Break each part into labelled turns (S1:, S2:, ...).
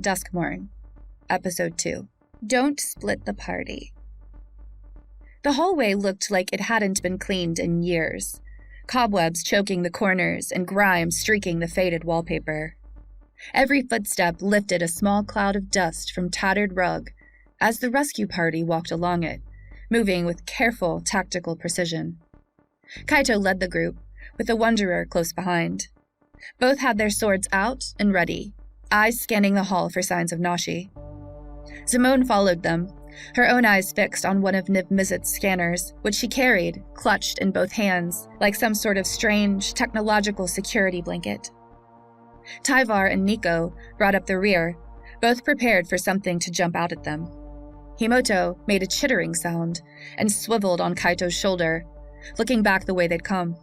S1: Duskmourn, Episode 2. Don't split the party. The hallway looked like it hadn't been cleaned in years, cobwebs choking the corners and grime streaking the faded wallpaper. Every footstep lifted a small cloud of dust from tattered rug as the rescue party walked along it, moving with careful, tactical precision. Kaito led the group, with the Wanderer close behind. Both had their swords out and ready, eyes scanning the hall for signs of Nashi. Simone followed them, her own eyes fixed on one of Niv-Mizzet's scanners, which she carried, clutched in both hands, like some sort of strange, technological security blanket. Tyvar and Nico brought up the rear, both prepared for something to jump out at them. Himoto made a chittering sound and swiveled on Kaito's shoulder, looking back the way they'd come.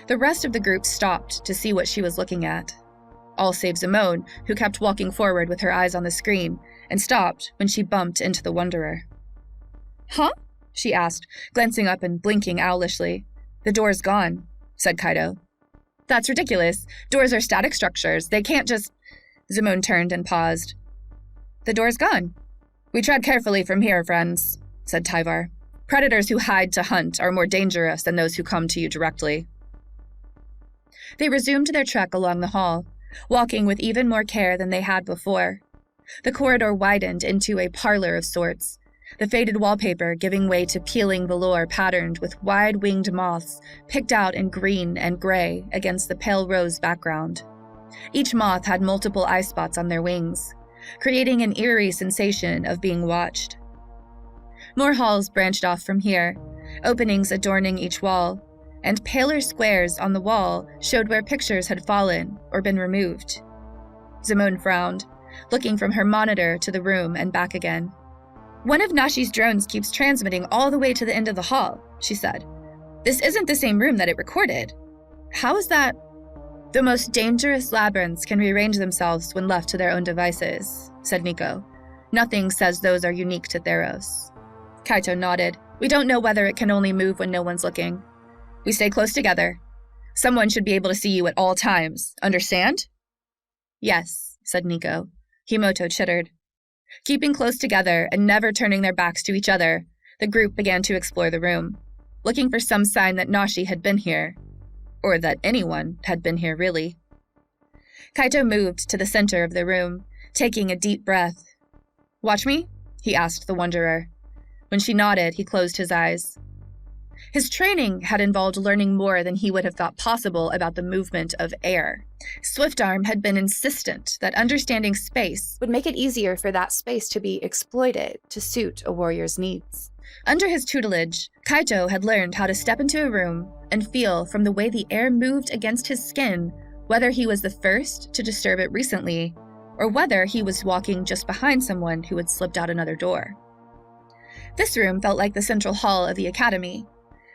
S1: The rest of the group stopped to see what she was looking at, all save Simone, who kept walking forward with her eyes on the screen, and stopped when she bumped into the Wanderer. "Huh?" she asked, glancing up and blinking owlishly. "The door's gone," said Kaito. "That's ridiculous. Doors are static structures. They can't just—" Simone turned and paused. "The door's gone. We tread carefully from here, friends," said Tyvar. "Predators who hide to hunt are more dangerous than those who come to you directly." They resumed their trek along the hall, walking with even more care than they had before. The corridor widened into a parlor of sorts, the faded wallpaper giving way to peeling velour patterned with wide-winged moths picked out in green and gray against the pale rose background. Each moth had multiple eye spots on their wings, creating an eerie sensation of being watched. More halls branched off from here, openings adorning each wall, and paler squares on the wall showed where pictures had fallen or been removed. Simone frowned, looking from her monitor to the room and back again. "One of Nashi's drones keeps transmitting all the way to the end of the hall," she said. "This isn't the same room that it recorded. How is that?" "The most dangerous labyrinths can rearrange themselves when left to their own devices," said Nico. "Nothing says those are unique to Theros." Kaito nodded. "We don't know whether it can only move when no one's looking. We stay close together. Someone should be able to see you at all times. Understand?" "Yes," said Nico. Himoto chittered. Keeping close together and never turning their backs to each other, the group began to explore the room, looking for some sign that Nashi had been here, or that anyone had been here, really. Kaito moved to the center of the room, taking a deep breath. "Watch me?" he asked the Wanderer. When she nodded, he closed his eyes. His training had involved learning more than he would have thought possible about the movement of air. Swiftarm had been insistent that understanding space would make it easier for that space to be exploited to suit a warrior's needs. Under his tutelage, Kaito had learned how to step into a room and feel from the way the air moved against his skin whether he was the first to disturb it recently, or whether he was walking just behind someone who had slipped out another door. This room felt like the central hall of the academy,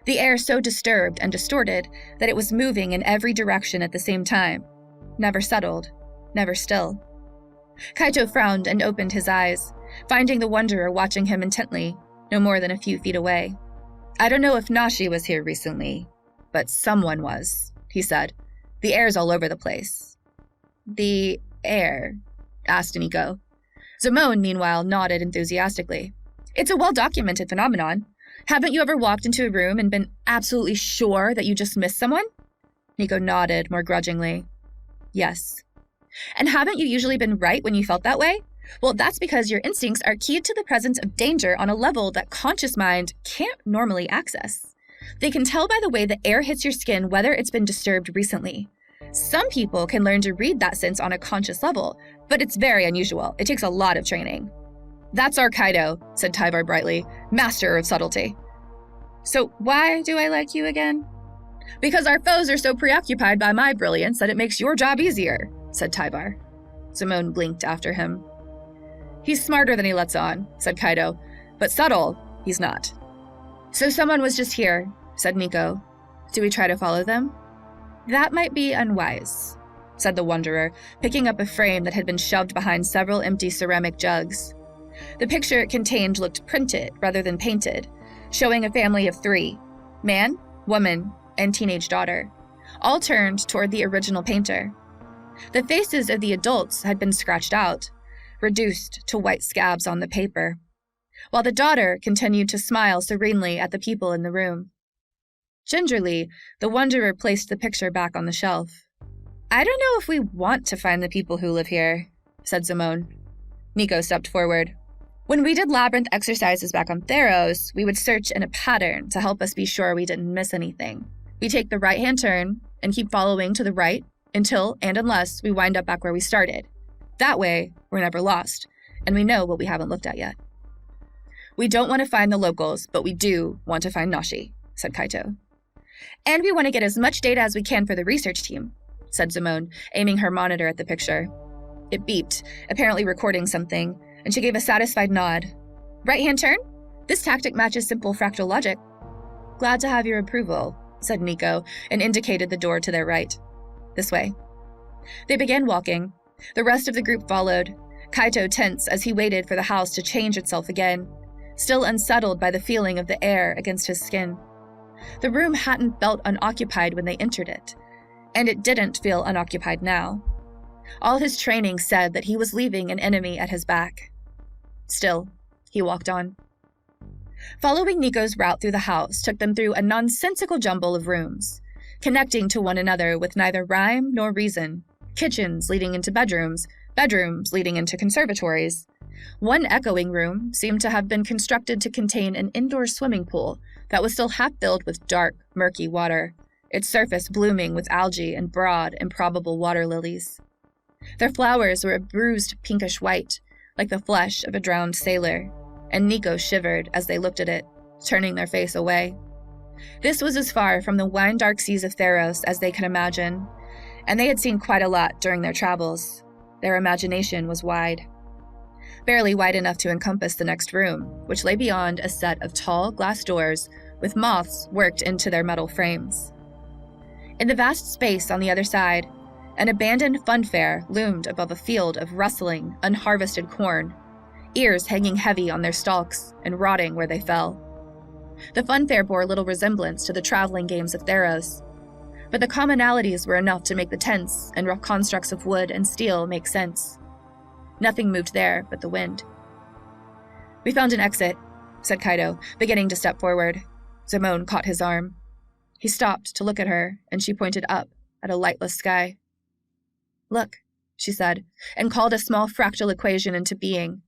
S1: the air so disturbed and distorted that it was moving in every direction at the same time, never settled, never still. Kaito frowned and opened his eyes, finding the Wanderer watching him intently, no more than a few feet away. "I don't know if Nashi was here recently, but someone was," he said. "The air's all over the place." "The air?" asked Nico. Simone, meanwhile, nodded enthusiastically. "It's a well-documented phenomenon. Haven't you ever walked into a room and been absolutely sure that you just missed someone?" Nico nodded more grudgingly. "Yes." "And haven't you usually been right when you felt that way? Well, that's because your instincts are keyed to the presence of danger on a level that conscious mind can't normally access. They can tell by the way the air hits your skin whether it's been disturbed recently. Some people can learn to read that sense on a conscious level, but it's very unusual. It takes a lot of training." "That's our Kaito," said Tyvar brightly, "master of subtlety." "So why do I like you again?" "Because our foes are so preoccupied by my brilliance that it makes your job easier," said Tyvar. Simone blinked after him. "He's smarter than he lets on," said Kaito, "but subtle, he's not." "So someone was just here," said Nico. "Do we try to follow them?" "That might be unwise," said the Wanderer, picking up a frame that had been shoved behind several empty ceramic jugs. The picture it contained looked printed rather than painted, showing a family of 3, man, woman, and teenage daughter, all turned toward the original painter. The faces of the adults had been scratched out, reduced to white scabs on the paper, while the daughter continued to smile serenely at the people in the room. Gingerly, the Wanderer placed the picture back on the shelf. "I don't know if we want to find the people who live here," said Simone. Nico stepped forward. "When we did labyrinth exercises back on Theros, we would search in a pattern to help us be sure we didn't miss anything. We take the right-hand turn and keep following to the right until and unless we wind up back where we started. That way, we're never lost, and we know what we haven't looked at yet." "We don't want to find the locals, but we do want to find Nashi," said Kaito. "And we want to get as much data as we can for the research team," said Simone, aiming her monitor at the picture. It beeped, apparently recording something, and she gave a satisfied nod. "Right-hand turn? This tactic matches simple fractal logic." "Glad to have your approval," said Nico, and indicated the door to their right. "This way." They began walking. The rest of the group followed, Kaito tense as he waited for the house to change itself again, still unsettled by the feeling of the air against his skin. The room hadn't felt unoccupied when they entered it, and it didn't feel unoccupied now. All his training said that he was leaving an enemy at his back. Still, he walked on. Following Nico's route through the house took them through a nonsensical jumble of rooms, connecting to one another with neither rhyme nor reason. Kitchens leading into bedrooms, bedrooms leading into conservatories. One echoing room seemed to have been constructed to contain an indoor swimming pool that was still half filled with dark, murky water, its surface blooming with algae and broad, improbable water lilies. Their flowers were a bruised pinkish white, like the flesh of a drowned sailor, and Nico shivered as they looked at it, turning their face away. This was as far from the wine-dark seas of Theros as they could imagine, and they had seen quite a lot during their travels. Their imagination was wide. Barely wide enough to encompass the next room, which lay beyond a set of tall glass doors with moths worked into their metal frames. In the vast space on the other side, an abandoned funfair loomed above a field of rustling, unharvested corn, ears hanging heavy on their stalks and rotting where they fell. The funfair bore little resemblance to the traveling games of Theros, but the commonalities were enough to make the tents and rough constructs of wood and steel make sense. Nothing moved there but the wind. "We found an exit," said Kaito, beginning to step forward. Simone caught his arm. He stopped to look at her, and she pointed up at a lightless sky. "Look," she said, and called a small fractal equation into being.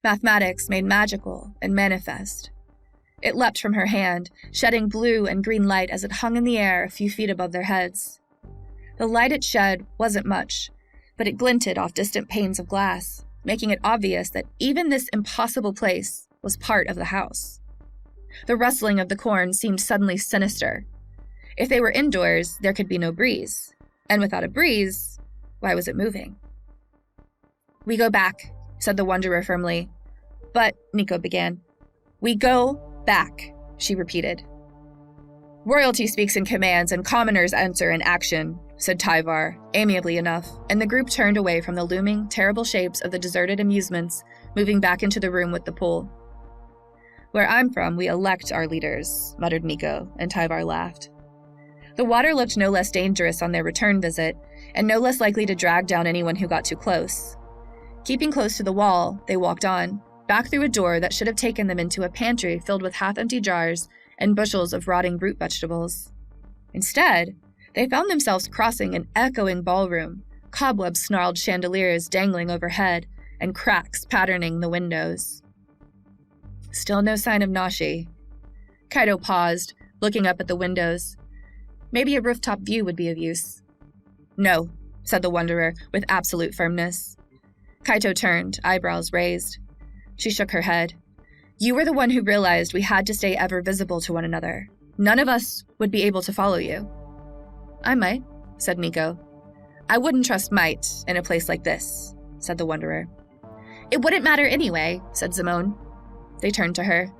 S1: Mathematics made magical and manifest. It leapt from her hand, shedding blue and green light as it hung in the air a few feet above their heads. The light it shed wasn't much, but it glinted off distant panes of glass, making it obvious that even this impossible place was part of the house. The rustling of the corn seemed suddenly sinister. If they were indoors, there could be no breeze, and without a breeze, why was it moving? "We go back," said the Wanderer firmly. "But," Nico began. "We go back," she repeated. "Royalty speaks in commands and commoners answer in action," said Tyvar, amiably enough, and the group turned away from the looming, terrible shapes of the deserted amusements, moving back into the room with the pool. "Where I'm from, we elect our leaders," muttered Nico, and Tyvar laughed. The water looked no less dangerous on their return visit, and no less likely to drag down anyone who got too close. Keeping close to the wall, they walked on, back through a door that should have taken them into a pantry filled with half-empty jars and bushels of rotting root vegetables. Instead, they found themselves crossing an echoing ballroom, cobweb-snarled chandeliers dangling overhead, and cracks patterning the windows. Still no sign of Nashi. Kaito paused, looking up at the windows. Maybe a rooftop view would be of use. "No," said the Wanderer with absolute firmness. Kaito turned, eyebrows raised. She shook her head. "You were the one who realized we had to stay ever visible to one another. None of us would be able to follow you." "I might," said Nico. "I wouldn't trust might in a place like this," said the Wanderer. "It wouldn't matter anyway," said Simone. They turned to her.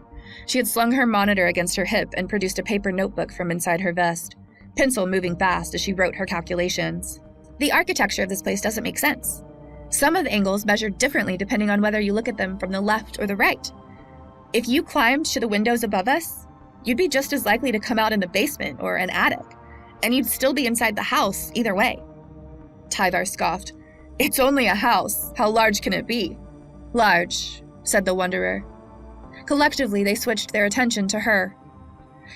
S1: She had slung her monitor against her hip and produced a paper notebook from inside her vest, pencil moving fast as she wrote her calculations. "The architecture of this place doesn't make sense. Some of the angles measured differently depending on whether you look at them from the left or the right. If you climbed to the windows above us, you'd be just as likely to come out in the basement or an attic, and you'd still be inside the house either way." Tyvar scoffed. It's only a house. How large can it be? Large, said the Wanderer. Collectively, they switched their attention to her.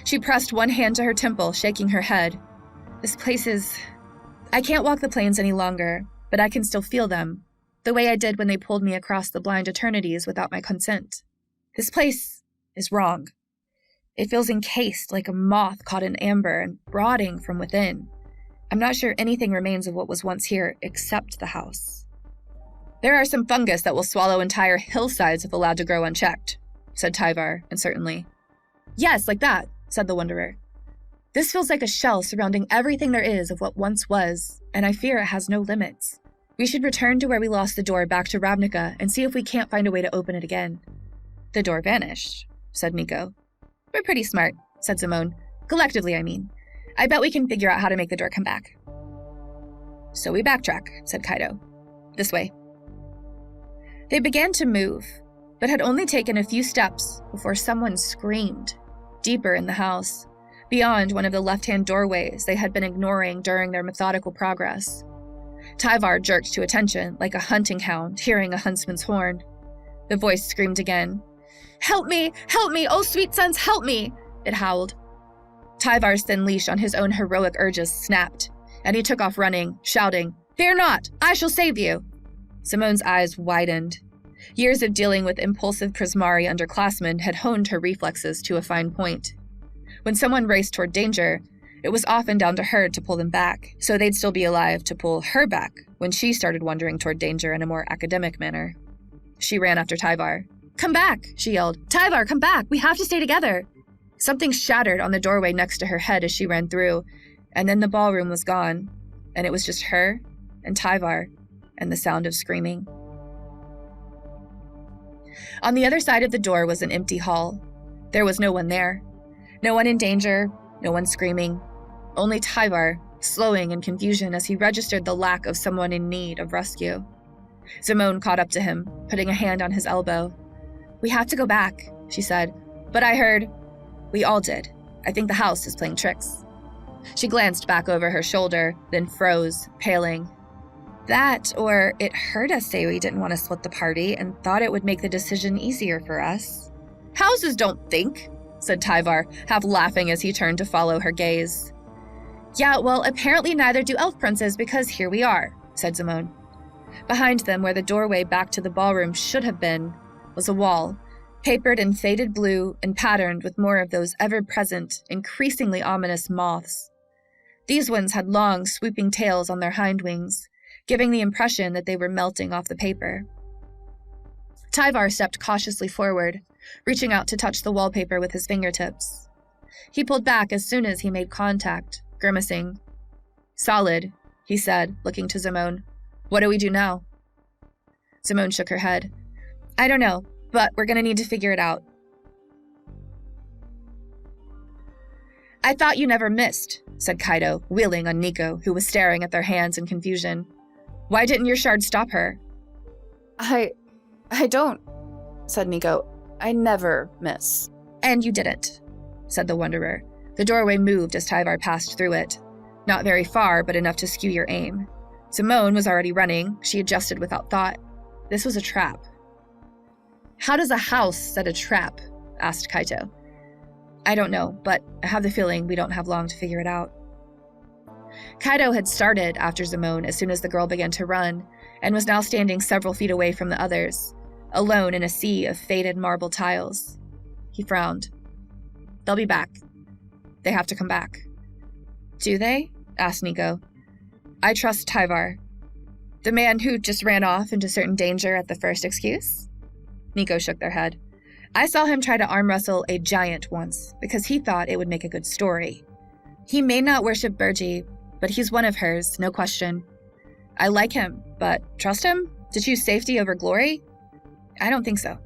S1: She pressed one hand to her temple, shaking her head. This place is... I can't walk the plains any longer, but I can still feel them, the way I did when they pulled me across the blind eternities without my consent. This place is wrong. It feels encased like a moth caught in amber and rotting from within. I'm not sure anything remains of what was once here except the house. There are some fungus that will swallow entire hillsides if allowed to grow unchecked, said Tyvar, uncertainly. Yes, like that, said the Wanderer. This feels like a shell surrounding everything there is of what once was, and I fear it has no limits. We should return to where we lost the door back to Ravnica and see if we can't find a way to open it again. The door vanished, said Nico. We're pretty smart, said Simone. Collectively, I mean. I bet we can figure out how to make the door come back. So we backtrack, said Kaido. This way. They began to move, but had only taken a few steps before someone screamed, deeper in the house, beyond one of the left-hand doorways they had been ignoring during their methodical progress. Tyvar jerked to attention like a hunting hound hearing a huntsman's horn. The voice screamed again. Help me! Help me! Oh, sweet sons, help me! It howled. Tyvar's thin leash on his own heroic urges snapped, and he took off running, shouting, Fear not! I shall save you! Simone's eyes widened. Years of dealing with impulsive Prismari underclassmen had honed her reflexes to a fine point. When someone raced toward danger, it was often down to her to pull them back, so they'd still be alive to pull her back when she started wandering toward danger in a more academic manner. She ran after Tyvar. Come back, she yelled. Tyvar, come back! We have to stay together! Something shattered on the doorway next to her head as she ran through, and then the ballroom was gone, and it was just her and Tyvar and the sound of screaming. On the other side of the door was an empty hall. There was no one there. No one in danger, no one screaming. Only Tyvar, slowing in confusion as he registered the lack of someone in need of rescue. Simone caught up to him, putting a hand on his elbow. We have to go back, she said. But I heard... We all did. I think the house is playing tricks. She glanced back over her shoulder, then froze, paling. That, or it heard us say we didn't want to split the party and thought it would make the decision easier for us. Houses don't think, said Tyvar, half laughing as he turned to follow her gaze. Yeah, well, apparently neither do elf princes because here we are, said Simone. Behind them, where the doorway back to the ballroom should have been, was a wall, papered in faded blue and patterned with more of those ever-present, increasingly ominous moths. These ones had long, swooping tails on their hind wings, giving the impression that they were melting off the paper. Tyvar stepped cautiously forward, reaching out to touch the wallpaper with his fingertips. He pulled back as soon as he made contact, grimacing. Solid, he said, looking to Simone. What do we do now? Simone shook her head. I don't know, but we're going to need to figure it out. I thought you never missed, said Kaido, wheeling on Nico, who was staring at their hands in confusion. Why didn't your shard stop her? I don't, said Nico. I never miss. And you didn't, said the Wanderer. The doorway moved as Tyvar passed through it. Not very far, but enough to skew your aim. Simone was already running. She adjusted without thought. This was a trap. How does a house set a trap? Asked Kaito. I don't know, but I have the feeling we don't have long to figure it out. Kaito had started after Simone as soon as the girl began to run, and was now standing several feet away from the others, alone in a sea of faded marble tiles. He frowned. They'll be back. They have to come back. Do they? Asked Nico. I trust Tyvar. The man who just ran off into certain danger at the first excuse? Nico shook their head. I saw him try to arm wrestle a giant once, because he thought it would make a good story. He may not worship Burgi, but he's one of hers, no question. I like him, but trust him? To choose safety over glory? I don't think so.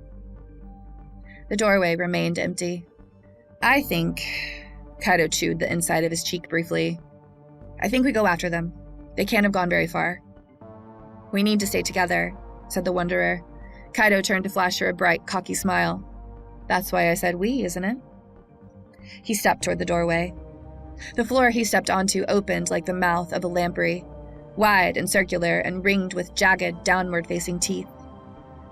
S1: The doorway remained empty. I think... Kaito chewed the inside of his cheek briefly. I think we go after them. They can't have gone very far. We need to stay together, said the Wanderer. Kaito turned to flash her a bright, cocky smile. That's why I said we, isn't it? He stepped toward the doorway. The floor he stepped onto opened like the mouth of a lamprey. wide and circular and ringed with jagged, downward-facing teeth.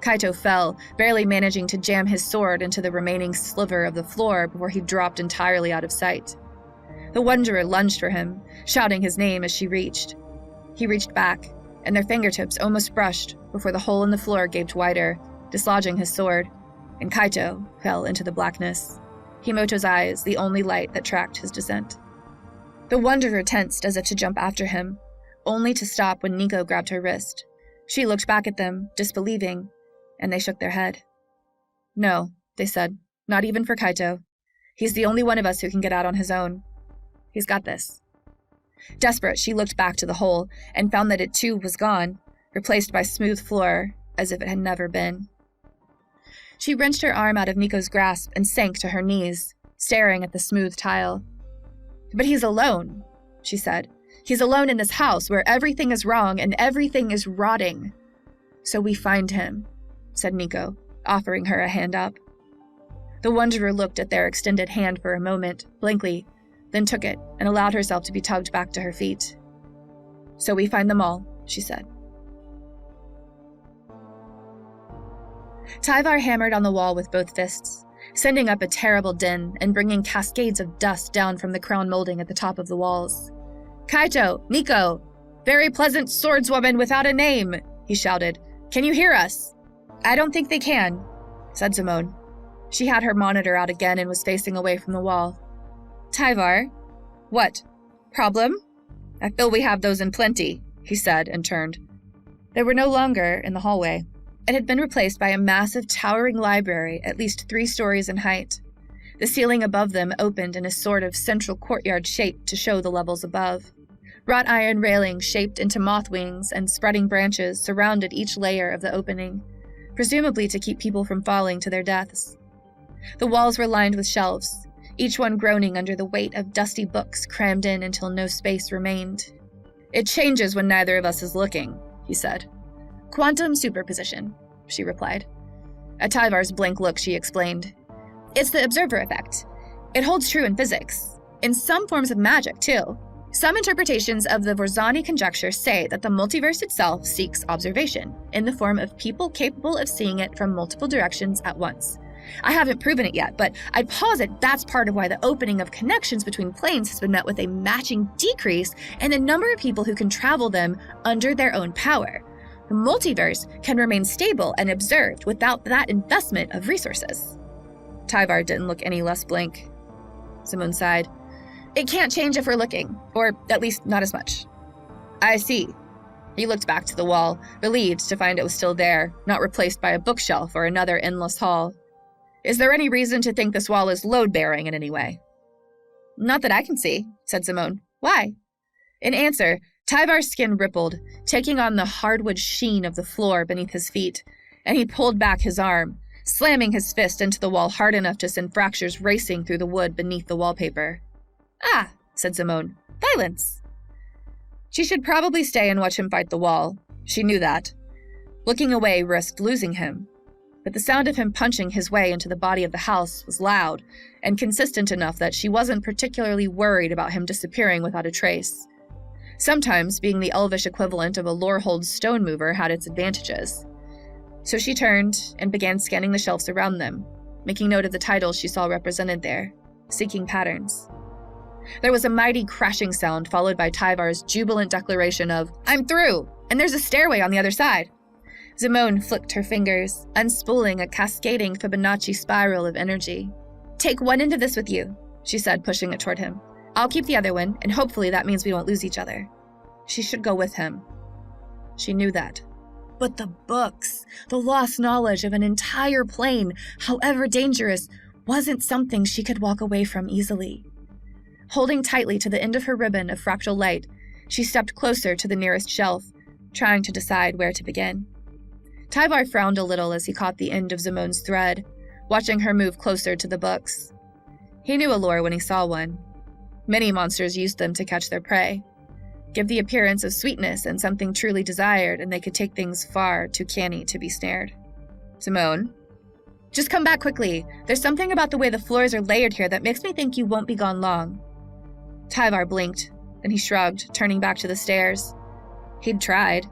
S1: Kaito fell, barely managing to jam his sword into the remaining sliver of the floor before he dropped entirely out of sight. The Wanderer lunged for him, shouting his name as she reached. He reached back, and their fingertips almost brushed before the hole in the floor gaped wider, dislodging his sword, and Kaito fell into the blackness, Himoto's eyes the only light that tracked his descent. The Wanderer tensed as if to jump after him, only to stop when Nico grabbed her wrist. She looked back at them, disbelieving, and they shook their head. "No," they said, "not even for Kaito. He's the only one of us who can get out on his own. He's got this." Desperate, she looked back to the hole and found that it too was gone, replaced by smooth floor as if it had never been. She wrenched her arm out of Nico's grasp and sank to her knees, staring at the smooth tile. "But he's alone," she said. "He's alone in this house where everything is wrong and everything is rotting. So we find him," said Nico, offering her a hand up. The Wanderer looked at their extended hand for a moment, blankly, then took it and allowed herself to be tugged back to her feet. "So we find them all," she said. Tyvar hammered on the wall with both fists, sending up a terrible din and bringing cascades of dust down from the crown molding at the top of the walls. "Kaito! Nico! Very pleasant swordswoman without a name!" he shouted. "Can you hear us?" "I don't think they can," said Simone. She had her monitor out again and was facing away from the wall. "Tyvar? What? Problem? I feel we have those in plenty," he said and turned. They were no longer in the hallway. It had been replaced by a massive towering library at least 3 stories in height. The ceiling above them opened in a sort of central courtyard shape to show the levels above. Wrought iron railings shaped into moth wings and spreading branches surrounded each layer of the opening, presumably to keep people from falling to their deaths. The walls were lined with shelves, each one groaning under the weight of dusty books crammed in until no space remained. "It changes when neither of us is looking," he said. "Quantum superposition," she replied. At Tyvar's blank look, she explained. "It's the observer effect. It holds true in physics. In some forms of magic, too. Some interpretations of the Vorzani conjecture say that the multiverse itself seeks observation, in the form of people capable of seeing it from multiple directions at once. I haven't proven it yet, but I'd posit that's part of why the opening of connections between planes has been met with a matching decrease in the number of people who can travel them under their own power. The multiverse can remain stable and observed without that investment of resources." Tyvar didn't look any less blank. Simone sighed. "It can't change if we're looking, or at least not as much." "I see." He looked back to the wall, relieved to find it was still there, not replaced by a bookshelf or another endless hall. "Is there any reason to think this wall is load-bearing in any way?" "Not that I can see," said Simone. "Why?" In answer, Tyvar's skin rippled, taking on the hardwood sheen of the floor beneath his feet, and he pulled back his arm, slamming his fist into the wall hard enough to send fractures racing through the wood beneath the wallpaper. "Ah," said Simone. "Violence." She should probably stay and watch him fight the wall. She knew that. Looking away risked losing him. But the sound of him punching his way into the body of the house was loud and consistent enough that she wasn't particularly worried about him disappearing without a trace. Sometimes being the elvish equivalent of a Lorehold stone mover had its advantages. So she turned and began scanning the shelves around them, making note of the titles she saw represented there, seeking patterns. There was a mighty crashing sound followed by Tyvar's jubilant declaration of, "I'm through, and there's a stairway on the other side." Simone flicked her fingers, unspooling a cascading Fibonacci spiral of energy. "Take one end of this with you," she said, pushing it toward him. "I'll keep the other one, and hopefully that means we won't lose each other." She should go with him. She knew that. But the books, the lost knowledge of an entire plane, however dangerous, wasn't something she could walk away from easily. Holding tightly to the end of her ribbon of fractal light, she stepped closer to the nearest shelf, trying to decide where to begin. Tyvar frowned a little as he caught the end of Simone's thread, watching her move closer to the books. He knew a lure when he saw one. Many monsters used them to catch their prey, give the appearance of sweetness and something truly desired, and they could take things far too canny to be snared. "Simone? Just come back quickly. There's something about the way the floors are layered here that makes me think you won't be gone long." Tyvar blinked, then he shrugged, turning back to the stairs. He'd tried.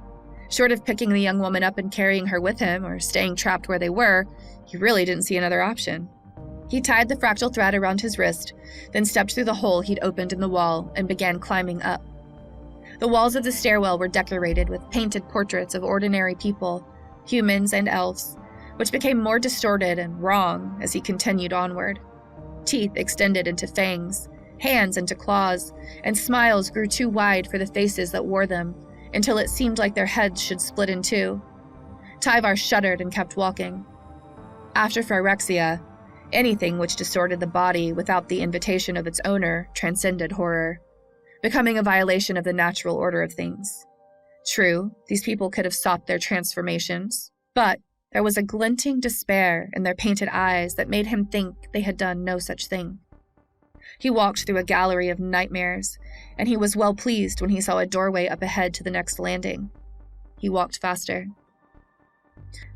S1: Short of picking the young woman up and carrying her with him or staying trapped where they were, he really didn't see another option. He tied the fractal thread around his wrist, then stepped through the hole he'd opened in the wall and began climbing up. The walls of the stairwell were decorated with painted portraits of ordinary people, humans and elves, which became more distorted and wrong as he continued onward. Teeth extended into fangs, hands into claws, and smiles grew too wide for the faces that wore them, until it seemed like their heads should split in two. Tyvar shuddered and kept walking. After phyrexia, anything which distorted the body without the invitation of its owner transcended horror, becoming a violation of the natural order of things. True, these people could have stopped their transformations, but there was a glinting despair in their painted eyes that made him think they had done no such thing. He walked through a gallery of nightmares, and he was well pleased when he saw a doorway up ahead to the next landing. He walked faster.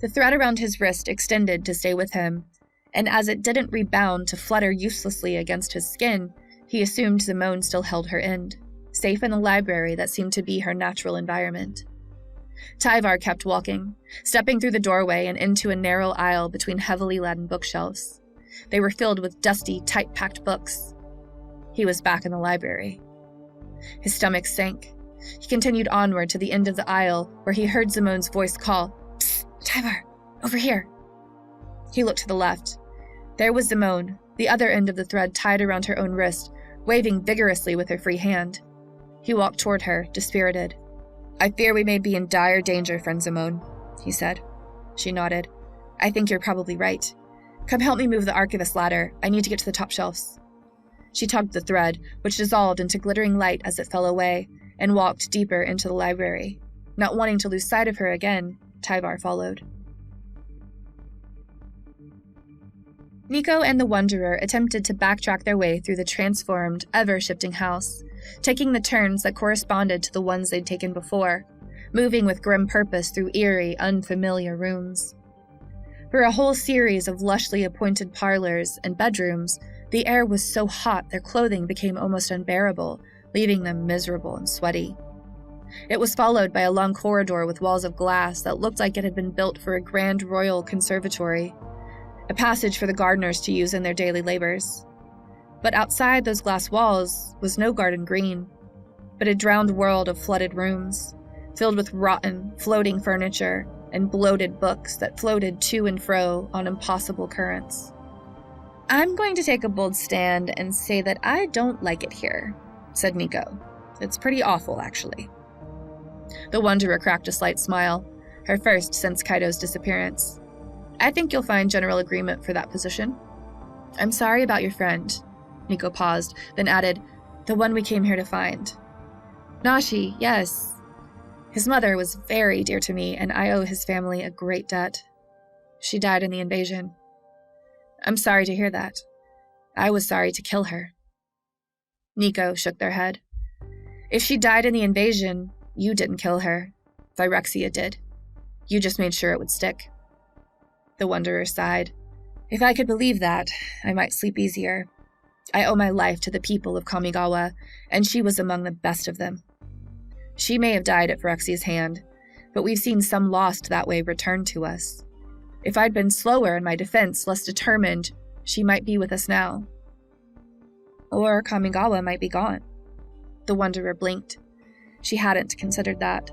S1: The thread around his wrist extended to stay with him, and as it didn't rebound to flutter uselessly against his skin, he assumed Simone still held her end, safe in the library that seemed to be her natural environment. Tyvar kept walking, stepping through the doorway and into a narrow aisle between heavily laden bookshelves. They were filled with dusty, tight-packed books. He was back in the library. His stomach sank. He continued onward to the end of the aisle, where he heard Simone's voice call, "Psst, Tyvar, over here." He looked to the left. There was Simone, the other end of the thread tied around her own wrist, waving vigorously with her free hand. He walked toward her, dispirited. "I fear we may be in dire danger, friend Simone," he said. She nodded. "I think you're probably right. Come help me move the archivist ladder. I need to get to the top shelves." She tugged the thread, which dissolved into glittering light as it fell away, and walked deeper into the library. Not wanting to lose sight of her again, Tyvar followed. Nico and the Wanderer attempted to backtrack their way through the transformed, ever-shifting house, taking the turns that corresponded to the ones they'd taken before, moving with grim purpose through eerie, unfamiliar rooms. For a whole series of lushly appointed parlors and bedrooms, the air was so hot their clothing became almost unbearable, leaving them miserable and sweaty. It was followed by a long corridor with walls of glass that looked like it had been built for a grand royal conservatory, a passage for the gardeners to use in their daily labors. But outside those glass walls was no garden green, but a drowned world of flooded rooms, filled with rotten, floating furniture and bloated books that floated to and fro on impossible currents. "I'm going to take a bold stand and say that I don't like it here," said Nico. "It's pretty awful, actually." The Wanderer cracked a slight smile, her first since Kaido's disappearance. "I think you'll find general agreement for that position." "I'm sorry about your friend." Nico paused, then added, "The one we came here to find." "Nashi, yes. His mother was very dear to me, and I owe his family a great debt. She died in the invasion." "I'm sorry to hear that. I was sorry to kill her." Nico shook their head. "If she died in the invasion, you didn't kill her. Phyrexia did. You just made sure it would stick." The Wanderer sighed. "If I could believe that, I might sleep easier. I owe my life to the people of Kamigawa, and she was among the best of them. She may have died at Phyrexia's hand, but we've seen some lost that way return to us. If I'd been slower in my defense, less determined, she might be with us now. Or Kamigawa might be gone." The Wanderer blinked. She hadn't considered that,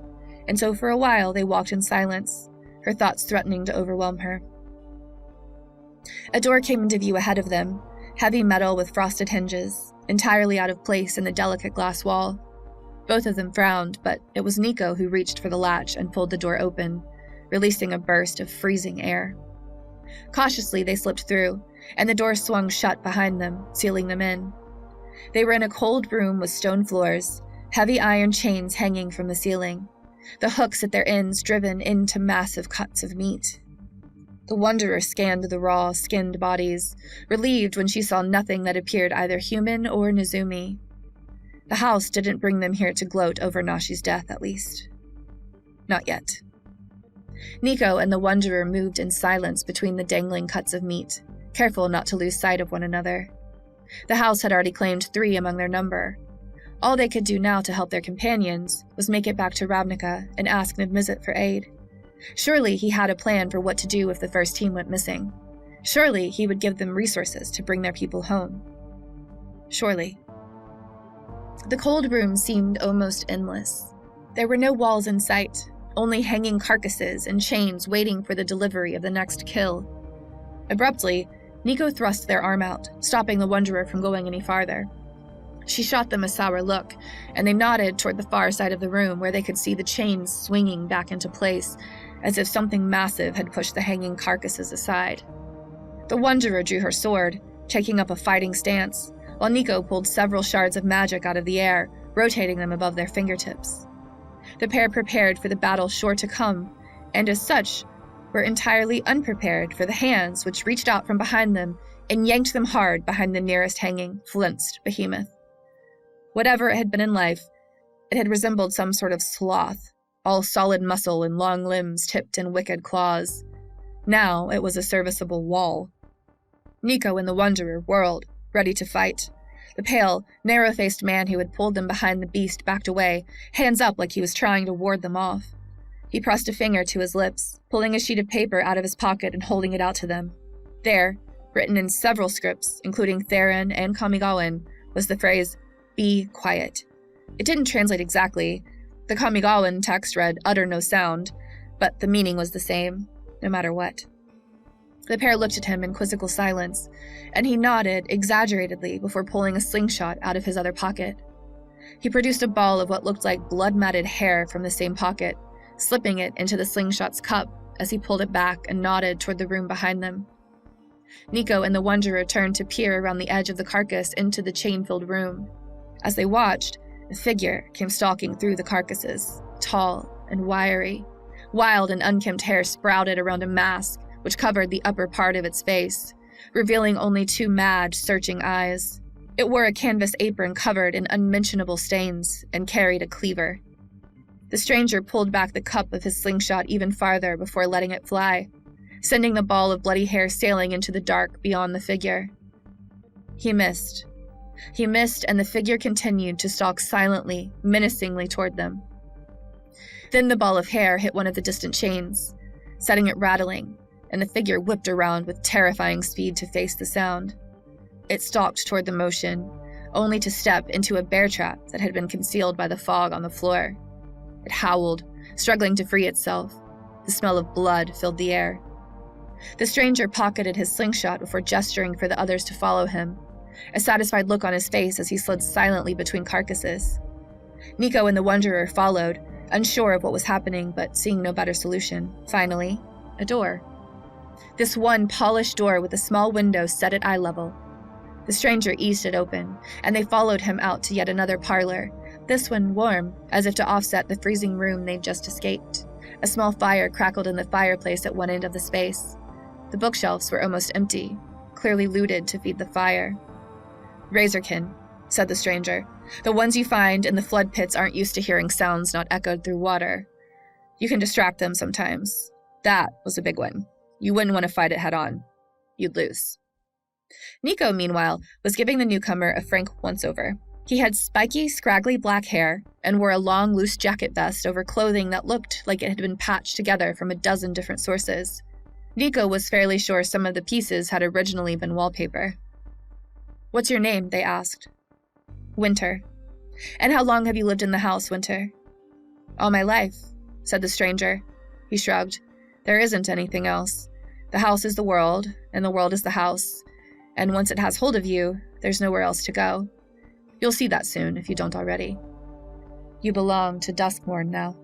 S1: and so for a while they walked in silence, her thoughts threatening to overwhelm her. A door came into view ahead of them, heavy metal with frosted hinges, entirely out of place in the delicate glass wall. Both of them frowned, but it was Nico who reached for the latch and pulled the door open, releasing a burst of freezing air. Cautiously, they slipped through, and the door swung shut behind them, sealing them in. They were in a cold room with stone floors, heavy iron chains hanging from the ceiling, the hooks at their ends driven into massive cuts of meat. The Wanderer scanned the raw, skinned bodies, relieved when she saw nothing that appeared either human or Nezumi. The house didn't bring them here to gloat over Nashi's death, at least. Not yet. Nico and the Wanderer moved in silence between the dangling cuts of meat, careful not to lose sight of one another. The house had already claimed 3 among their number. All they could do now to help their companions was make it back to Ravnica and ask Niv-Mizzet for aid. Surely he had a plan for what to do if the first team went missing. Surely he would give them resources to bring their people home. Surely. The cold room seemed almost endless. There were no walls in sight, only hanging carcasses and chains waiting for the delivery of the next kill. Abruptly, Nico thrust their arm out, stopping the Wanderer from going any farther. She shot them a sour look, and they nodded toward the far side of the room where they could see the chains swinging back into place, as if something massive had pushed the hanging carcasses aside. The Wanderer drew her sword, taking up a fighting stance, while Nico pulled several shards of magic out of the air, rotating them above their fingertips. The pair prepared for the battle sure to come, and as such, were entirely unprepared for the hands which reached out from behind them and yanked them hard behind the nearest hanging, flinched behemoth. Whatever it had been in life, it had resembled some sort of sloth, all solid muscle and long limbs tipped in wicked claws. Now it was a serviceable wall. Nico and the Wanderer whirled, ready to fight. The pale, narrow-faced man who had pulled them behind the beast backed away, hands up like he was trying to ward them off. He pressed a finger to his lips, pulling a sheet of paper out of his pocket and holding it out to them. There, written in several scripts, including Theron and Kamigawan, was the phrase, "Be quiet." It didn't translate exactly. The Kamigawan text read, "Utter no sound," but the meaning was the same, no matter what. The pair looked at him in quizzical silence, and he nodded exaggeratedly before pulling a slingshot out of his other pocket. He produced a ball of what looked like blood-matted hair from the same pocket, slipping it into the slingshot's cup as he pulled it back and nodded toward the room behind them. Nico and the Wanderer turned to peer around the edge of the carcass into the chain-filled room. As they watched, a figure came stalking through the carcasses, tall and wiry. Wild and unkempt hair sprouted around a mask, which covered the upper part of its face, revealing only two mad, searching eyes. It wore a canvas apron covered in unmentionable stains and carried a cleaver. The stranger pulled back the cup of his slingshot even farther before letting it fly, sending the ball of bloody hair sailing into the dark beyond the figure. He missed. He missed, and the figure continued to stalk silently, menacingly toward them. Then the ball of hair hit one of the distant chains, setting it rattling, and the figure whipped around with terrifying speed to face the sound. It stalked toward the motion, only to step into a bear trap that had been concealed by the fog on the floor. It howled, struggling to free itself. The smell of blood filled the air. The stranger pocketed his slingshot before gesturing for the others to follow him, a satisfied look on his face as he slid silently between carcasses. Nico and the Wanderer followed, unsure of what was happening but seeing no better solution. Finally, a door. This one polished door with a small window set at eye level. The stranger eased it open, and they followed him out to yet another parlor, this one warm, as if to offset the freezing room they'd just escaped. A small fire crackled in the fireplace at one end of the space. The bookshelves were almost empty, clearly looted to feed the fire. "Razorkin," said the stranger. "The ones you find in the flood pits aren't used to hearing sounds not echoed through water. You can distract them sometimes. That was a big one. You wouldn't want to fight it head-on. You'd lose." Nico, meanwhile, was giving the newcomer a frank once-over. He had spiky, scraggly black hair and wore a long, loose jacket vest over clothing that looked like it had been patched together from a dozen different sources. Nico was fairly sure some of the pieces had originally been wallpaper. "What's your name?" they asked. "Winter." "And how long have you lived in the house, Winter?" "All my life," said the stranger. He shrugged. "There isn't anything else. The house is the world, and the world is the house. And once it has hold of you, there's nowhere else to go. You'll see that soon, if you don't already. You belong to Duskmourn now."